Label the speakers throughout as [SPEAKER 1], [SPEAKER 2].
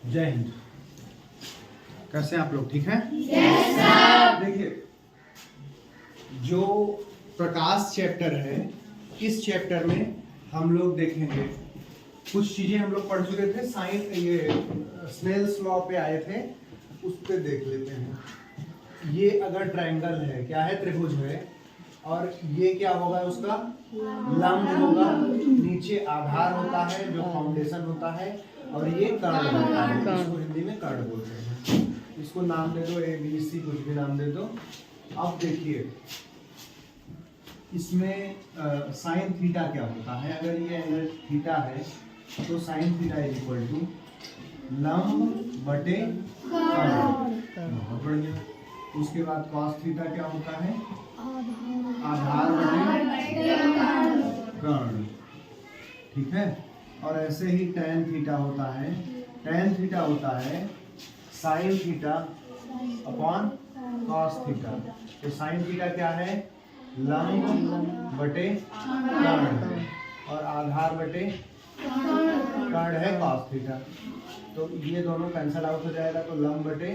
[SPEAKER 1] जय हिंद। कैसे हैं आप लोग? ठीक हैं? देखिए, जो प्रकाश चैप्टर है, इस चैप्टर में हम लोग देखेंगे कुछ चीजें हम लोग पढ़ चुके थे। साइन ये स्नेल्स लॉ पे आए थे, उस पे देख लेते हैं। ये अगर ट्रायंगल है, क्या है? त्रिभुज है, और ये क्या होगा? उसका लंब होगा, नीचे आधार होता है जो फाउंडेशन होता है, और ये कर्ण होता है, इसको हिंदी में कर्ण बोलते हैं। इसको नाम दे दो, ए बी सी, कुछ भी नाम दे दो। अब देखिए, इसमें साइन थीटा क्या होता है? अगर ये एंगल थीटा है तो sine theta is equal to लंब बटे कर्ण। बहुत बढ़िया। उसके बाद कॉस थीटा क्या होता है? आधार बटे कर्ण। ठीक है। और ऐसे ही tan थीटा होता है, tan थीटा होता है sine theta upon cos theta. तो साइन थीटा क्या है? लंब बटे कर्ण, और आधार बटे कर्ण है कॉस थीटा। तो ये दोनों कैंसल आउट हो जाएगा, तो लंब बटे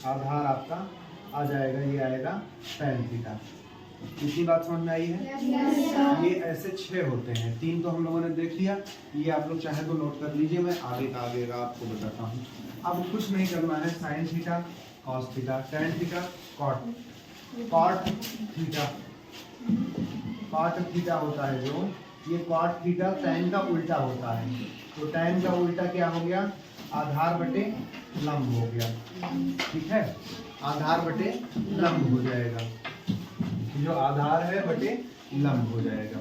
[SPEAKER 1] आधार आपका आ जाएगा, ये आएगा tan थीटा। इतनी बात समझ में आई है? ये ऐसे 6 होते हैं, 3 तो हम लोगों ने देख लिया। ये आप लोग चाहे तो नोट कर लीजिए, मैं आगे का आगे का आपको बताता हूँ। अब कुछ नहीं करना है। Sine theta, cos theta, tan theta, cot theta. Cot theta होता है जो, ये कॉट थीटा tan का उल्टा होता है। तो tan का उल्टा क्या हो गया? आधार बटे लंब हो गया। ठीक है, आधार बटे लंब हो जाएगा। जो आधार है बटे लंब हो जाएगा।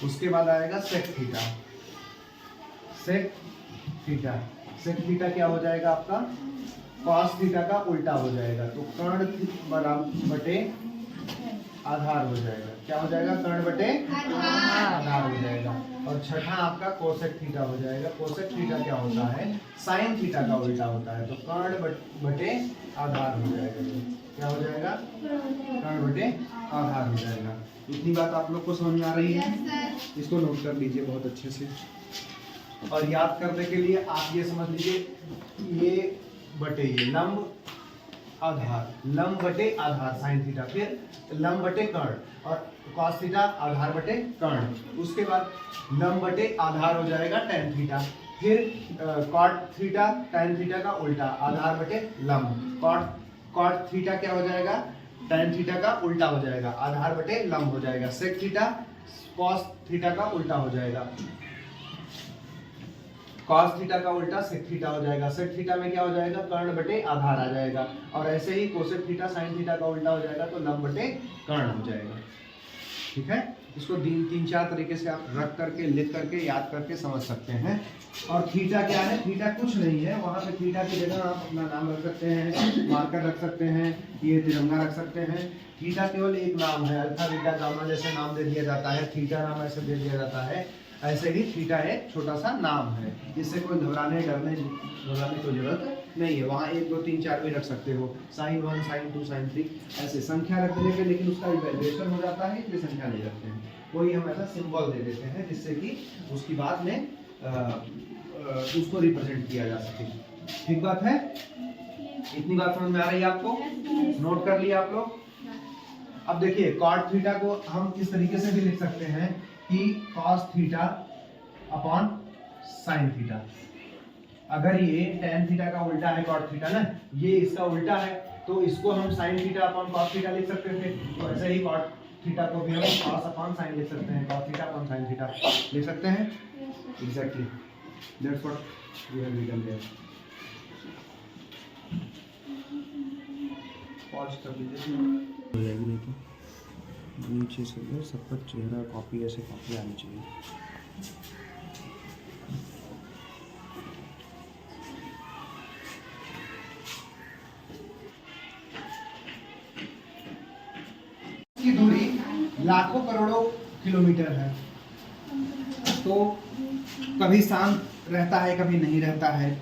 [SPEAKER 1] उसके बाद आएगा sec theta. Sec theta, sec theta क्या हो जाएगा आपका? कॉस थीटा का उल्टा हो जाएगा। तो कर्ण बराबर बटे आधार हो जाएगा। क्या हो जाएगा? कर्ण बटे आधार हो जाएगा। और छठा आपका कोसेक थीटा हो जाएगा। कोसेक थीटा क्या होता है? साइन थीटा का उल्टा होता है। तो कर्ण बटे आधार हो जाएगा। क्या हो जाएगा? कर्ण बटे आधार हो जाएगा। इतनी बात आप लोग को समझ में आ रही है? इसको नोट कर लीजिए बहुत अच्छे से। और याद करने के लिए आप ये समझ लीजिए, ये बटे ये लंब आधार, लंब बटे आधार साइन थीटा, फिर लंब बटे कर्ण, और कॉस थीटा आधार बटे कर्ण। उसके बाद लंब बटे आधार हो जाएगा tan थीटा, फिर कॉट थीटा tan थीटा का उल्टा, आधार बटे लंब। कॉट थीटा क्या हो जाएगा? tan थीटा का उल्टा हो जाएगा, आधार बटे लंब हो जाएगा। सेक थीटा कॉस थीटा का उल्टा हो जाएगा, कॉस थीटा का उल्टा सेक थीटा हो जाएगा। सेक थीटा में क्या हो जाएगा? कर्ण बटे आधार आ जाएगा। और ऐसे ही कोसेक थीटा साइन थीटा का उल्टा हो जाएगा, तो लंब बटे कर्ण हो जाएगा। ठीक है, इसको 3-4 तरीके से आप रख करके, लिख करके, याद करके समझ सकते हैं। और थीटा क्या है? थीटा कुछ नहीं है, वहां पे थीटा की जगह आप अपना नाम रख सकते हैं, मार्कर रख सकते हैं, ये तिरंगा रख सकते हैं। थीटा केवल एक नाम है। अल्फा बीटा गामा जैसे नाम दे दिया जाता है, थीटा नाम ऐसे दे दिया जाता है, ऐसे ही थीटा एक छोटा सा नाम है। इससे कोई घबराने की जरूरत नहीं है। वहाँ 1 2 3 4 भी रख सकते हो, sin 1 sin 2 sin 3 ऐसे संख्या रख देने पे, लेकिन उसका इवैल्यूएशन हो जाता है, इसलिए संख्या नहीं रखते हैं। कोई हम ऐसा सिंबल दे देते हैं जिससे कि उसकी बाद में उसको रिप्रेजेंट किया जा सके। ठीक बात है? इतनी बात समझ में आ रही है आपको? नोट कर लिया आप लोग? अब देखिए, कॉट थीटा को हम इस तरीके से भी लिख सकते हैं कि cos theta upon sine theta. अगर ये tan थीटा का उल्टा है cot थीटा ना, ये इसका उल्टा है, तो इसको हम sin theta upon cos theta लिख सकते थे। तो ऐसे ही cot थीटा को भी हम cos अपॉन sin लिख सकते हैं, cos theta upon sin theta लिख सकते हैं। Exactly, that's what we have written there. Pause कर लीजिए, हो जाएगी। नहीं तो नीचे से सबका चेहरा कॉपी, ऐसे कॉपी आनी चाहिए। की दूरी लाखों करोड़ों किलोमीटर है, तो कभी शांत रहता है, कभी नहीं रहता है।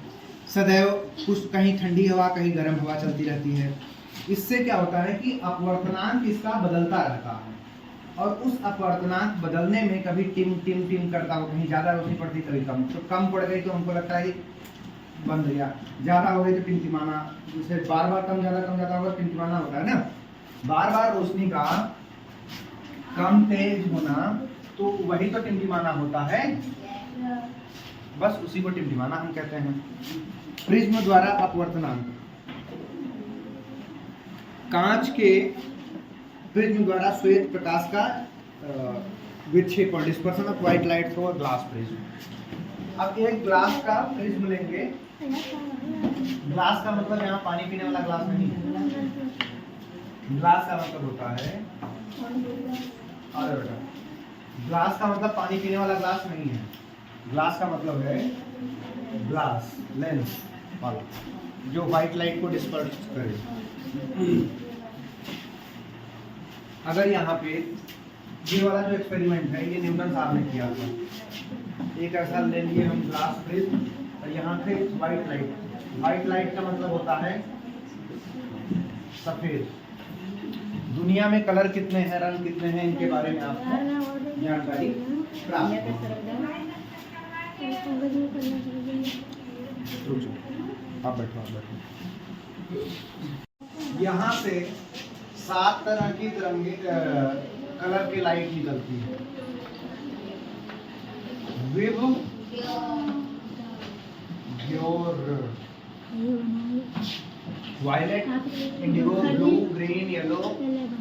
[SPEAKER 1] सदैव कुछ कहीं ठंडी हवा, कहीं गर्म हवा चलती रहती है। इससे क्या होता है कि अपवर्तनांक इसका बदलता रहता है। और उस अपवर्तनांक बदलने में कभी टिम टिम टिम करता हो, कहीं ज़्यादा रोशनी पड़ती कभी कम, तो कम पड़ गई तो हमको लगता है कि बंद हो गया, ज़्यादा हो गई तो टिमटिमाना, जैसे बार बार कम ज़्यादा होगा टिमटिमाना होता है ना। बार बार रोशनी का कम तेज होना तो वही तो टिमटिमाना होता है, बस उसी को टिमटिमाना हम कहते हैं। प्रिज्म द्वारा अपवर्तनांक, कांच के प्रिज्म द्वारा श्वेत प्रकाश का विक्षेपण, dispersion of white light through a glass prism. अब एक ग्लास का प्रिज्म लेंगे, ग्लास का मतलब यहाँ पानी पीने वाला ग्लास नहीं है, ग्लास का मतलब होता है, अरे बेटा ग्लास का मतलब पानी पीने वाला ग्लास नहीं है, ग्लास का मतलब है ग्लास लेंस वाला जो व्हाइट लाइट को डिस्पर्स करे। अगर यहाँ पे ये वाला जो एक्सपेरिमेंट है ये न्यूटन साहब ने किया था, एक ऐसा ले लिए हम ग्लास प्रिज्म और यहाँ पे व्हाइट लाइट, व्हाइट लाइट का मतलब होता है सफेद। दुनिया में कलर कितने हैं, रंग कितने हैं, इनके बारे में आपको जानकारी प्राप्त आप बैठो। यहाँ से 7 तरह की तिरंगे कलर की लाइट निकलती है, विव, violet, indigo, blue, green, yellow,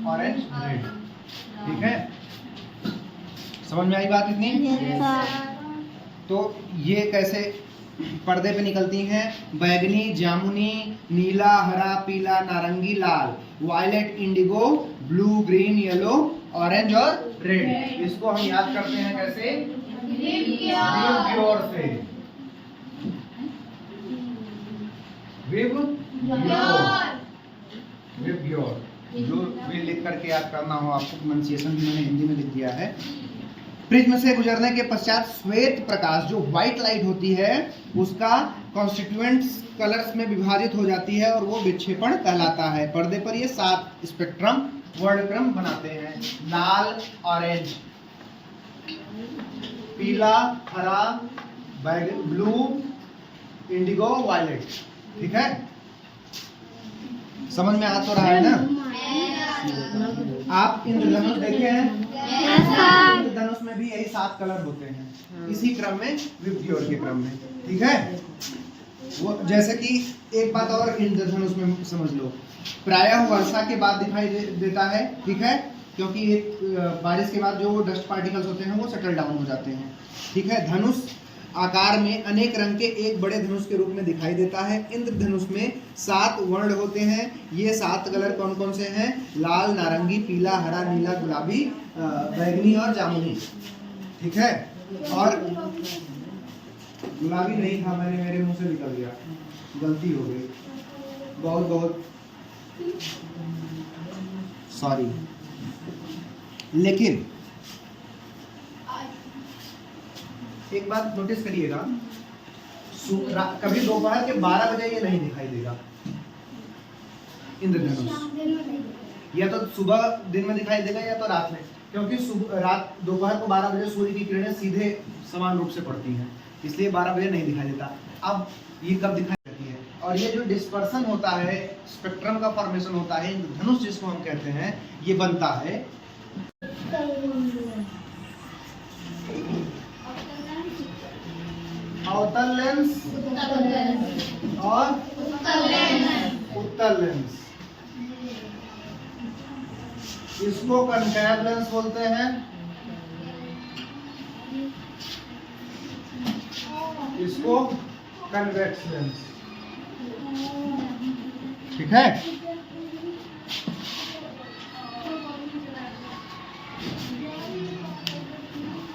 [SPEAKER 1] orange, red. ठीक है, समझ में आई बात इतनी? तो ये कैसे पर्दे पे निकलती हैं? बैगनी, जामुनी, नीला, हरा, पीला, नारंगी, लाल, violet, indigo, blue, green, yellow, orange और रेड। इसको हम याद करते हैं कैसे? विबग्योर से। विबग्योर, जो भी लिख करके याद करना हो आपको, प्रोनाउंसिएशन भी मैंने हिंदी में लिख दिया है। प्रिज्म से गुजरने के पश्चात श्वेत प्रकाश जो व्हाइट लाइट होती है उसका कॉन्स्टिट्यूएंट्स कलर्स में विभाजित हो जाती है और वो विक्षेपण कहलाता है। पर्दे पर ये 7 स्पेक्ट्रम वर्णक्रम बनाते हैं, लाल, ऑरेंज, पीला, हरा, ब्लू, इंडिगो, वायलेट। ठीक है, समझ में आ तो रहा है ना? आप इंद्रधनुष देखे हैं? इंद्रधनुष में भी यही 7 कलर होते हैं, इसी क्रम में, विबग्योर के क्रम में। ठीक है, वो जैसे कि एक बात और इंद्रधनुष में समझ लो, प्रायः वर्षा के बाद दिखाई देता है। ठीक है, क्योंकि एक बारिश के बाद जो डस्ट पार्टिकल्स होते हैं वो सेटल डाउन हो जाते हैं। ठीक है, धनुष आकार में अनेक रंग के एक बड़े धनुष के रूप में दिखाई देता है। इंद्रधनुष में 7 वर्ण होते हैं। ये 7 कलर कौन कौन से हैं? लाल, नारंगी, पीला, हरा, नीला, गुलाबी, बैगनी और जामुनी। ठीक है, और गुलाबी नहीं था, मेरे मुंह से निकल गया, गलती हो गई, बहुत बहुत सॉरी। लेकिन एक बात नोटिस करिएगा, कभी दोपहर के 12 बजे ये नहीं दिखाई देगा इंद्रधनुष, या तो सुबह दिन में दिखाई देगा या तो रात में, क्योंकि दोपहर को 12 बजे सूर्य की किरणें सीधे समान रूप से पड़ती हैं, इसलिए 12 बजे नहीं दिखाई देता। अब ये कब दिखाई देती है? और ये जो डिस्पर्सन होता है, स्पेक्ट्रम का फॉर्मेशन होता है, इंद्रधनुष जिसको हम कहते हैं, ये बनता है अवतल लेंस और उत्तल लेंस। इसको कनकैव लेंस बोलते हैं, इसको कन्वेक्स लेंस। ठीक है,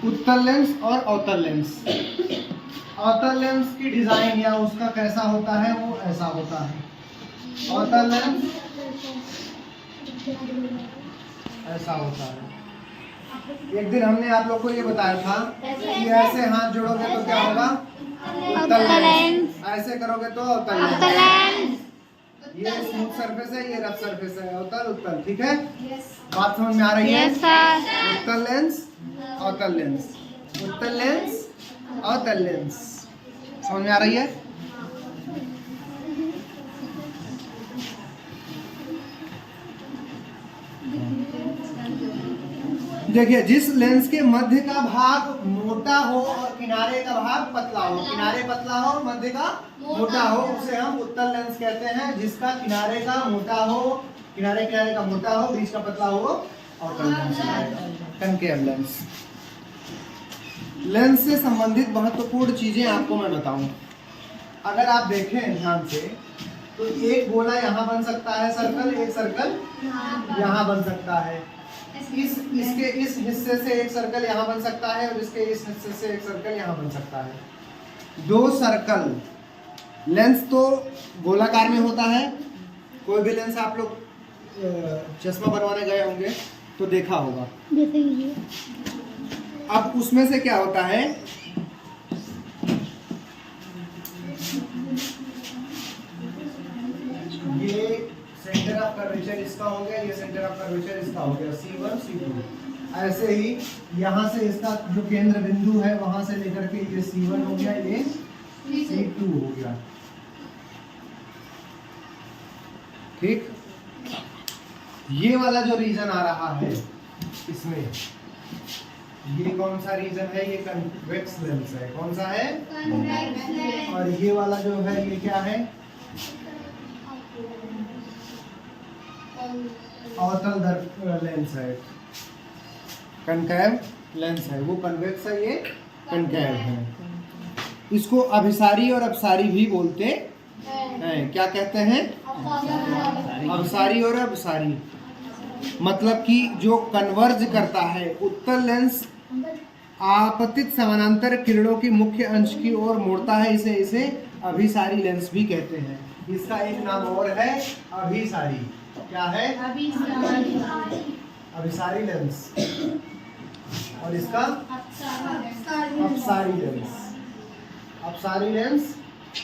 [SPEAKER 1] उत्तल लेंस और अवतल लेंस। अवतल लेंस की डिजाइन या उसका कैसा होता है, वो ऐसा होता है। अवतल लेंस ऐसा होता है। एक दिन हमने आप लोग को ये बताया था कि ऐसे हाथ जोड़ोगे तो क्या होगा? उत्तल लेंस। ऐसे करोगे तो अवतल लेंस। ये स्मूथ सरफेस है, ये रफ सरफेस है, अवतल उत्तल, ठीक है। बात समझ में आ रही है? उत्तल लेंस, अवतल लेंस, उत्तल लेंस, अवतल लेंस, समझ में आ रही है? देखिए, जिस लेंस के मध्य का भाग मोटा हो और किनारे का भाग पतला हो, किनारे पतला हो और मध्य का मोटा हो, उसे हम उत्तल लेंस कहते हैं। जिसका किनारे का मोटा हो, किनारे का मोटा हो, बीच का पतला हो, और कनकेव लेंस। लेंस से संबंधित महत्वपूर्ण चीजें आपको मैं बताऊं। अगर आप देखें ध्यान से तो एक गोला यहाँ बन सकता है सर्कल, एक सर्कल यहाँ बन सकता है, इसके इस हिस्से से एक सर्कल यहाँ बन सकता है और इसके इस हिस्से से एक सर्कल यहाँ बन सकता है। दो सर्कल, लेंस तो गोलाकार में होता है। कोई भी लेंस आप लोग चश्मा बनवाने गए होंगे तो देखा होगा। अब उसमें से क्या होता है, ये सेंटर ऑफ कर्वेचर इसका हो गया, ये सेंटर ऑफ कर्वेचर इसका हो गया, C1 C2। ऐसे ही यहाँ से इसका जो केंद्र बिंदु है वहां से लेकर के ये C1 हो गया, ये C2 हो गया, ठीक। ये वाला जो रीजन आ रहा है इसमें, ये कौन सा रीजन है? ये कन्वेक्स लेंस है। कौन सा है? और ये वाला जो है ये क्या है? अवतल लेंस है, कनकेव लेंस है। वो कन्वेक्स है, ये कनकेव है। इसको अभिसारी और अपसारी भी बोलते हैं। क्या कहते हैं? अभिसारी और अपसारी, मतलब कि जो कन्वर्ज करता है। उत्तल लेंस आपतित समानांतर किरणों की मुख्य अंश की ओर मोड़ता है, इसे अभिसारी लेंस भी कहते हैं। इसका एक नाम और है अभिसारी। क्या है? अभिसारी लेंस, और इसका अपसारी लेंस। अपसारी लेंस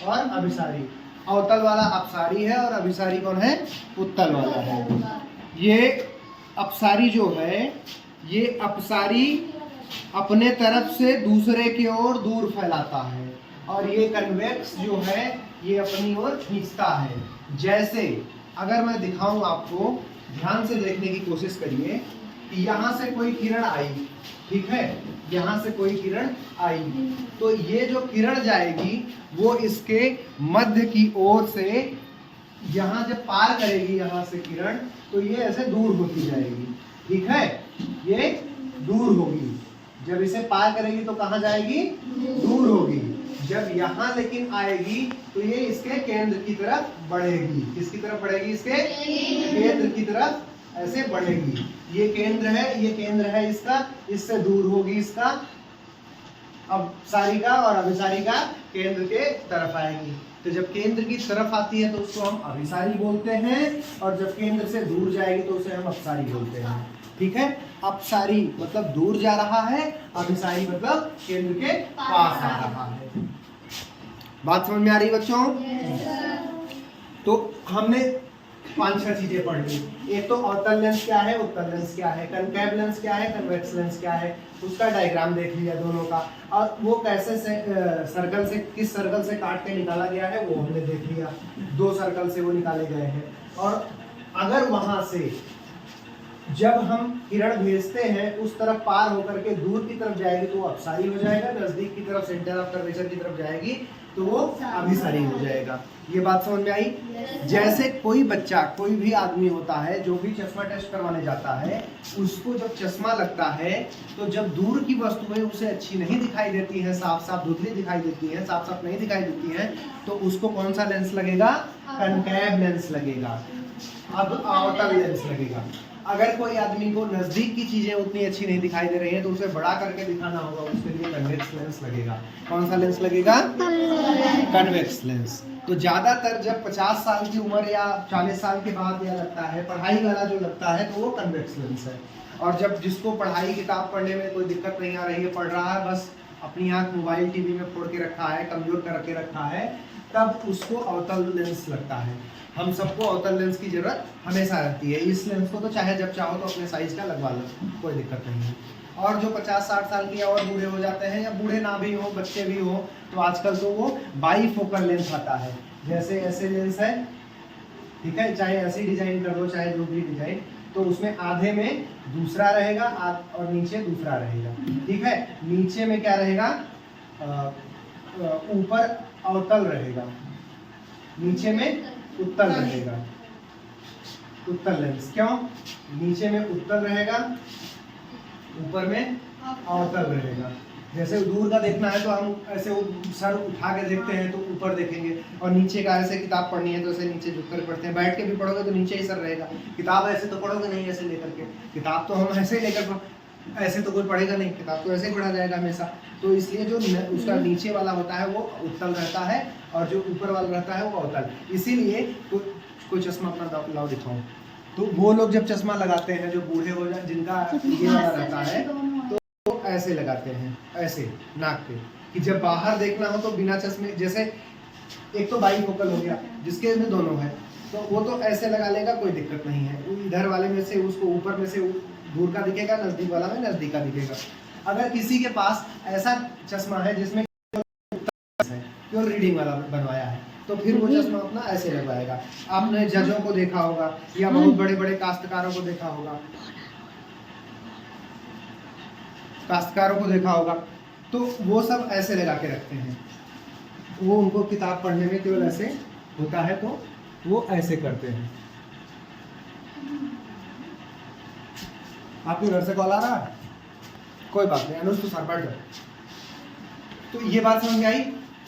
[SPEAKER 1] और अभिसारी। अवतल वाला अपसारी है और अभिसारी कौन है? उत्तल वाला है। ये अपसारी जो है, ये अपसारी अपने तरफ से दूसरे की ओर दूर फैलाता है, और ये कन्वेक्स जो है ये अपनी ओर खींचता है। जैसे अगर मैं दिखाऊं आपको, ध्यान से देखने की कोशिश करिए कि यहाँ से कोई किरण आई, ठीक है, यहाँ से कोई किरण आई, तो ये जो किरण जाएगी वो इसके मध्य की ओर से यहाँ जब पार करेगी यहाँ से किरण, तो ये ऐसे दूर होती जाएगी, ठीक है, ये दूर होगी। जब इसे पार करेगी तो कहाँ जाएगी? दूर होगी। जब यहाँ लेकिन आएगी तो ये इसके केंद्र की तरफ बढ़ेगी। किसकी तरफ बढ़ेगी? इसके केंद्र की तरफ ऐसे बढ़ेगी। ये केंद्र है, ये केंद्र है इसका, इससे दूर होगी इसका अपसारी का, और अभिसारी का केंद्र के तरफ आएगी। तो जब केंद्र की तरफ आती है तो उसको हम अभिसारी बोलते हैं, और जब केंद्र से दूर जाएगी तो उसे हम अपसारी बोलते हैं, ठीक है। अपसारी मतलब दूर जा रहा है, अभिसारी मतलब केंद्र के पास आ रहा है। बात समझ में आ रही बच्चों? तो हमने 5-6 चीजें पढ़ ली। एक तो अवतल लेंस क्या है, उत्तल लेंस क्या है, कनकेव लेंस क्या है, कन्वेक्स लेंस क्या है, उसका डायग्राम देख लिया दोनों का, और वो कैसे से सर्कल से, किस सर्कल से काट के निकाला गया है वो हमने देख लिया। 2 सर्कल से वो निकाले गए हैं। और अगर वहां से जब हम किरण भेजते हैं उस तरफ पार होकर के दूर की तरफ जाएगी तो वो अपसारी हो जाएगा, नजदीक की तरफ सेंटर ऑफ कर्वेचर की तरफ जाएगी तो वो अभिसारी हो जाएगा। ये बात समझ में आई? जैसे कोई बच्चा, कोई भी आदमी होता है जो भी चश्मा टेस्ट करवाने जाता है, उसको जब चश्मा लगता है तो जब दूर की वस्तुएं उसे अच्छी नहीं दिखाई देती हैं, साफ साफ धुंधली दिखाई देती हैं, साफ साफ नहीं दिखाई देती हैं, तो उसको कौन सा लेंस लगेगा? कनकेव लेंस लगेगा। अब अवतल लेंस लगेगा। अगर कोई आदमी को नजदीक की चीजें उतनी अच्छी नहीं दिखाई दे रही हैं तो उसे बड़ा करके दिखाना होगा, उसके लिए कन्वेक्स लेंस लगेगा। कौन सा लेंस लगेगा? Convex lens. तो ज्यादातर जब 50 साल की उम्र या 40 साल के बाद या लगता है, पढ़ाई वाला जो लगता है, तो वो कन्वेक्स लेंस है। और जब जिसको पढ़ाई किताब पढ़ने में कोई दिक्कत नहीं आ रही है, पढ़ रहा है, बस अपनी आंख मोबाइल टीवी में फोड़ के रखा है, कमजोर करके रखा है, तब उसको अवतल लेंस लगता है। हम सबको अवतल लेंस की जरूरत हमेशा रहती है। इस लेंस को तो चाहे जब चाहो तो अपने साइज का लगवा लो, कोई दिक्कत नहीं है। और जो 50-60 साल के और बूढ़े हो जाते हैं, या बूढ़े ना भी हो, बच्चे भी हो, तो आजकल तो वो बाईफोकल लेंस आता है। जैसे ऐसे लेंस है, ठीक है, चाहे ऐसी डिजाइन कर दो, चाहे जो भी डिजाइन, तो उसमें आधे में दूसरा रहेगा और नीचे दूसरा रहेगा, ठीक है। नीचे में क्या रहेगा, ऊपर अवतल रहेगा, नीचे में उत्तल रहेगा। उत्तल लेंस क्यों, नीचे में उत्तल रहेगा, ऊपर में अवतल रहेगा। जैसे दूर का देखना है तो हम ऐसे सर उठा के देखते हैं तो ऊपर देखेंगे, और नीचे का ऐसे किताब पढ़नी है तो ऐसे नीचे झुककर पढ़ते हैं। बैठ के भी पढ़ोगे तो नीचे ही सर रहेगा। किताब ऐसे तो पढ़ोगे नहीं ऐसे लेकर के, किताब तो हम ऐसे ही लेकर, ऐसे तो कोई पढ़ेगा नहीं, किताब तो ऐसे ही पढ़ा जाएगा हमेशा। तो इसलिए जो उसका नीचे वाला होता है वो उत्तल रहता है, और जो ऊपर वाला रहता है वो अवतल। इसीलिए कोई चश्मा अपना लाओ दिखाओ। तो वो लोग जब चश्मा लगाते हैं, जो बूढ़े हो जाए, जिनका ये वाला रहता है, तो ऐसे लगाते हैं, ऐसे नाक पे, कि जब बाहर देखना हो तो बिना चश्मे, जैसे एक तो बाईफोकल हो गया जिसके में दोनों है, तो वो तो ऐसे लगा लेगा, कोई दिक्कत नहीं है। इधर वाले में से उसको ऊपर में से दूर का दिखेगा, नजदीक वाला में नजदीक का दिखेगा। अगर किसी के पास ऐसा चश्मा है जिसमें प्योर रीडिंग वाला बनवाया है, तो फिर वो चश्मा अपना ऐसे लगवाएगा। आपने जजों को देखा होगा, या बहुत बड़े बड़े काश्तकारों को देखा होगा, तो वो सब ऐसे लगा के रखते हैं। वो उनको किताब पढ़ने में केवल ऐसे होता है, तो वो ऐसे करते हैं। आपके घर से कॉल आ रहा है, कोई बात नहीं, अनुज तो सर बैठ जाओ। तो ये बात समझ में आई,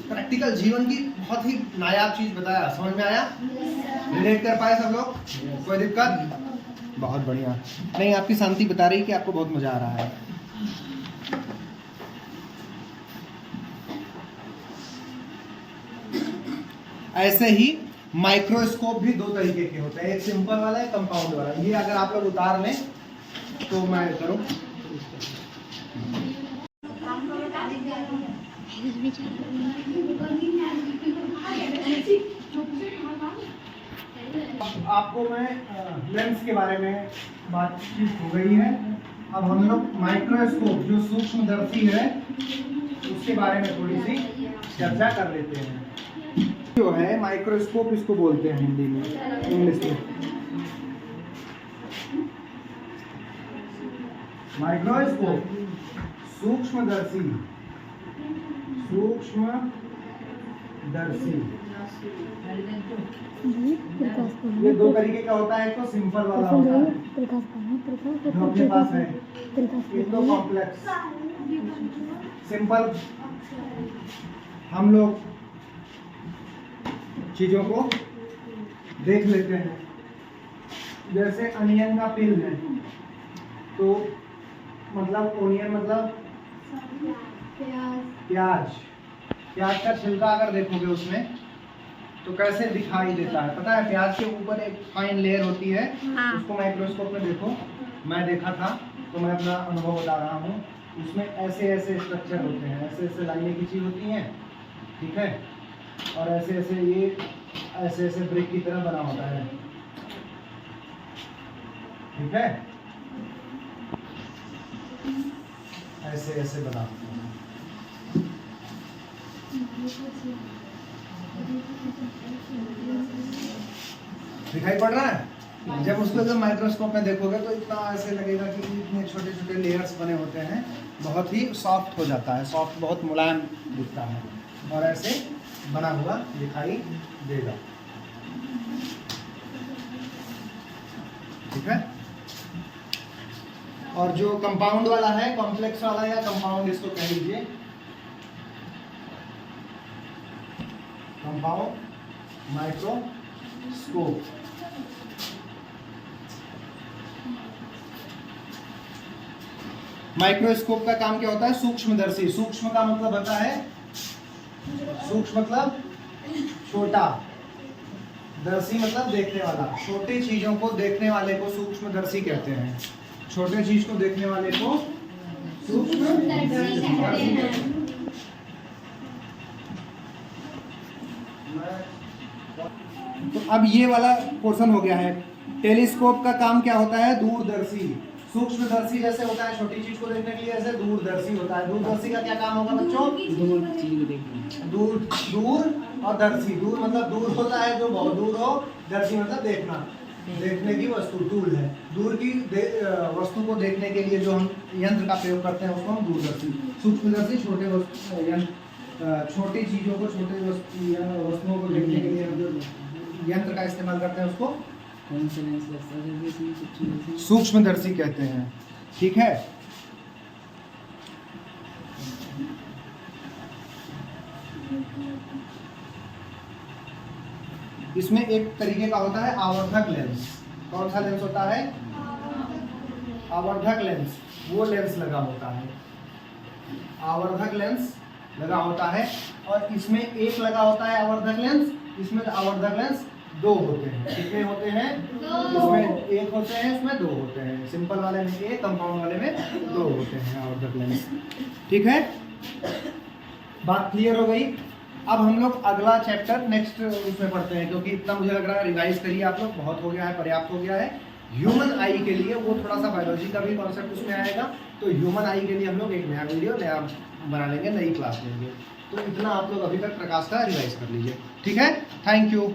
[SPEAKER 1] प्रैक्टिकल जीवन की बहुत ही नायाब चीज बताया, समझ में आया, रिलेट कर पाए सब लोग, कोई दिक्कत, बहुत बढ़िया। नहीं, आपकी शांति बता रही कि आपको बहुत मजा आ रहा है। ऐसे ही माइक्रोस्कोप भी दो तरीके के होते हैं, एक सिंपल वाला है, कंपाउंड वाला। ये अगर आप लोग उतार लें तो मैं करूं, आपको मैं लेंस के बारे में बातचीत हो गई है। अब हम लोग माइक्रोस्कोप जो सूक्ष्मदर्शी है उसके बारे में थोड़ी सी चर्चा कर लेते हैं। जो है माइक्रोस्कोप, इसको बोलते हैं हिंदी में, इंग्लिश में माइक्रोस्कोप, सूक्ष्मदर्शी। ये दो तरीके का होता है, एक तो सिंपल वाला होता है जो अपने पास है, एक तो कॉम्प्लेक्स। सिंपल हम लोग चीजों को देख लेते हैं, जैसे अनियन का पील है, तो मतलब ओनियन मतलब प्याज का छिलका अगर देखोगे उसमें तो कैसे दिखाई देता है, पता है? प्याज के ऊपर एक फाइन लेयर होती है, उसको माइक्रोस्कोप में देखो, मैं देखा था तो मैं अपना अनुभव बता रहा हूँ। उसमें ऐसे ऐसे स्ट्रक्चर होते हैं, ऐसे ऐसे लाइनें खींची होती हैं, ठीक है, और ऐसे ऐसे ये ऐसे ऐसे ब्रिक की तरह बना होता है, ठीक है, ऐसे ऐसे बना होता है। दिखाई पड़ रहा है? जब उसको जब माइक्रोस्कोप में देखोगे तो इतना ऐसे लगेगा कि इतने छोटे छोटे लेयर्स बने होते हैं, बहुत ही सॉफ्ट हो जाता है, सॉफ्ट बहुत मुलायम दिखता है और ऐसे बना हुआ दिखाई देगा, ठीक है। और जो कंपाउंड वाला है, कॉम्प्लेक्स वाला या कंपाउंड इसको कह लीजिए, कंपाउंड माइक्रोस्कोप। माइक्रोस्कोप का काम क्या होता है? सूक्ष्मदर्शी। सूक्ष्म का मतलब होता है, सूक्ष्म मतलब छोटा, दर्शी मतलब देखने वाला। छोटी चीजों को देखने वाले को सूक्ष्मदर्शी कहते हैं। छोटे चीज को देखने वाले को सूक्ष्मदर्शी कहते हैं। अब ये वाला पोर्शन हो गया है। टेलीस्कोप का काम क्या होता है? दूरदर्शी। सूक्ष्मदर्शी जैसे होता है छोटी चीज को देखने के लिए, ऐसे दूरदर्शी होता है। दूरदर्शी का क्या काम होगा बच्चों?
[SPEAKER 2] दूर चीज को देखना।
[SPEAKER 1] दूर और दर्शी, दूर मतलब दूर होता है जो बहुत दूर हो, दर्शी मतलब देखना, देखने की वस्तु, टूल है। दूर की वस्तु को देखने के लिए जो हम यंत्र का प्रयोग करते हैं उसको हम दूरदर्शी। सूक्ष्मदर्शी छोटे छोटी चीजों को, छोटे वस्तुओं को देखने के लिए हम जो यंत्र का इस्तेमाल करते हैं उसको
[SPEAKER 2] कौन से लेंस लगता है इसमें? सूक्ष्मदर्शी।
[SPEAKER 1] सूक्ष्मदर्शी कहते हैं। ठीक है, इसमें एक तरीके का होता है आवर्धक लेंस। कौन सा लेंस होता है? आवर्धक लेंस। वो लेंस लगा होता है, आवर्धक लेंस लगा होता है। और इसमें एक लगा होता है आवर्धक लेंस, इसमें आवर्धक लेंस दो होते हैं। कितने होते हैं? इसमें एक होते हैं, इसमें दो होते हैं। सिंपल वाले में एक, कंपाउंड वाले में दो होते हैं आवर्धक लेंस। ठीक है, बात क्लियर हो गई। अब हम लोग अगला चैप्टर नेक्स्ट उसमें पढ़ते हैं, क्योंकि इतना मुझे लग रहा है रिवाइज करिए आप लोग, बहुत हो गया है, पर्याप्त हो गया है। ह्यूमन आई के लिए वो थोड़ा सा बायोलॉजी का भी कॉन्सेप्ट उसमें आएगा, तो ह्यूमन आई के लिए हम लोग एक नया वीडियो नया बना लेंगे, नई क्लास लेंगे। तो इतना आप लोग अभी तक प्रकाश का रिवाइज कर लीजिए। ठीक है, थैंक यू।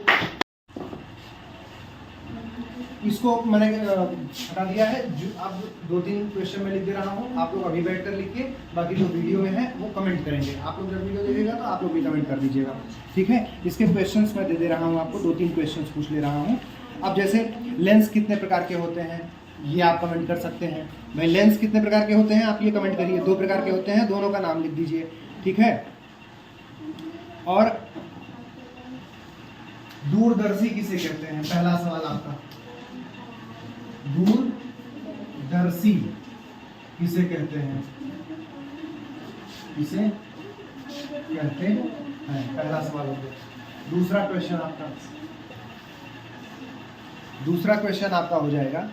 [SPEAKER 1] इसको मैंने हटा दिया है। अब 2-3 क्वेश्चन में लिख दे रहा हूँ, आप लोग अभी बैठ कर लिखिए, बाकी जो वीडियो में है वो कमेंट करेंगे। आप लोग जब वीडियो देखिएगा तो आप लोग भी कमेंट कर दीजिएगा। ठीक है, इसके क्वेश्चंस मैं दे रहा हूँ आपको, 2-3 क्वेश्चंस पूछ ले रहा हूँ। अब जैसे लेंस कितने प्रकार के होते हैं ये आप कमेंट कर सकते हैं। भाई लेंस कितने प्रकार के होते हैं आप ये कमेंट करिए। 2 प्रकार के होते हैं, दोनों का नाम लिख दीजिए। ठीक है, और दूरदर्शी किसे कहते हैं? पहला सवाल आपका, दूरदर्शी किसे कहते हैं? किसे कहते हैं? पहला सवाल हो गया। दूसरा क्वेश्चन आपका हो जाएगा,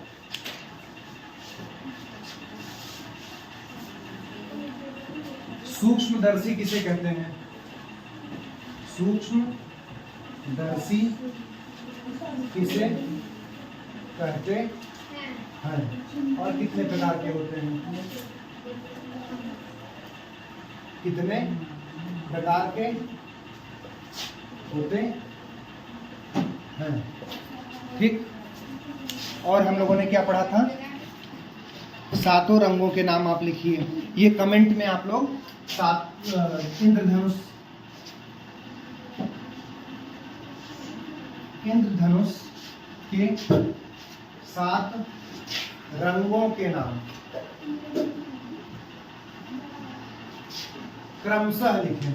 [SPEAKER 1] सूक्ष्मदर्शी किसे कहते हैं? सूक्ष्मदर्शी किसे कहते हैं और कितने प्रकार के होते हैं? कितने प्रकार के होते हैं? ठीक, और हम लोगों ने क्या पढ़ा था? 7 रंगों के नाम आप लिखिए। ये कमेंट में आप लोग 7 इंद्रधनुष के 7 रंगों के नाम क्रमशः लिखें।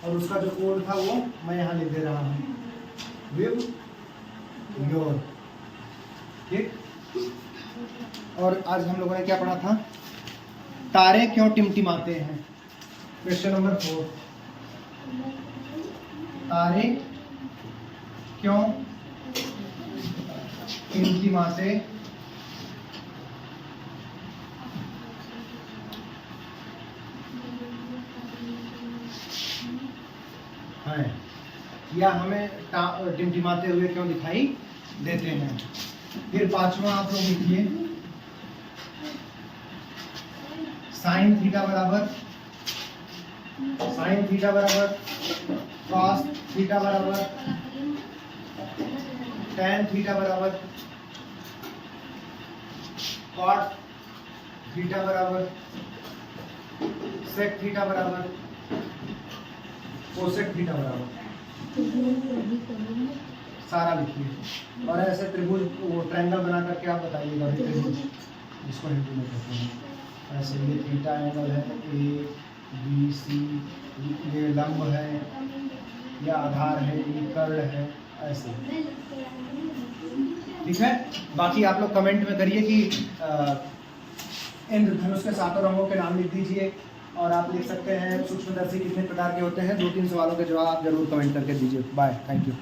[SPEAKER 1] और उसका जो कोड था वो मैं यहाँ लिख दे रहा हूँ, विव योर। ठीक, और आज हम लोगों ने क्या पढ़ा था? तारे क्यों टिमटिमाते हैं? क्वेश्चन नंबर 4, तारे क्यों टिमटिमाते हैं या हमें टिमटिमाते हुए क्यों दिखाई देते हैं? फिर 5वां आप लोग लिखिए, साइन थीटा बराबर कॉस थीटा बराबर टैन थीटा बराबर कॉट थीटा बराबर सेक थीटा बराबर कोसेक थीटा बराबर, सारा लिखिए। और ऐसे त्रिभुज वो ट्रायंगल बना करके आप बताइएगा त्रिभुज जिसको हिंदी में कहते हैं। ऐसे ये थीटा एंगल है, ए बी सी, ये लंब है, या आधार है, ये कर्ण है, ऐसे। ठीक है, बाकी आप लोग कमेंट में करिए कि इंद्रधनुष के 7 रंगों के नाम लिख दीजिए। और आप लिख सकते हैं सूक्ष्मदर्शी कितने प्रकार के होते हैं। 2-3 सवालों के जवाब आप जरूर कमेंट करके दीजिए। Bye, thank you.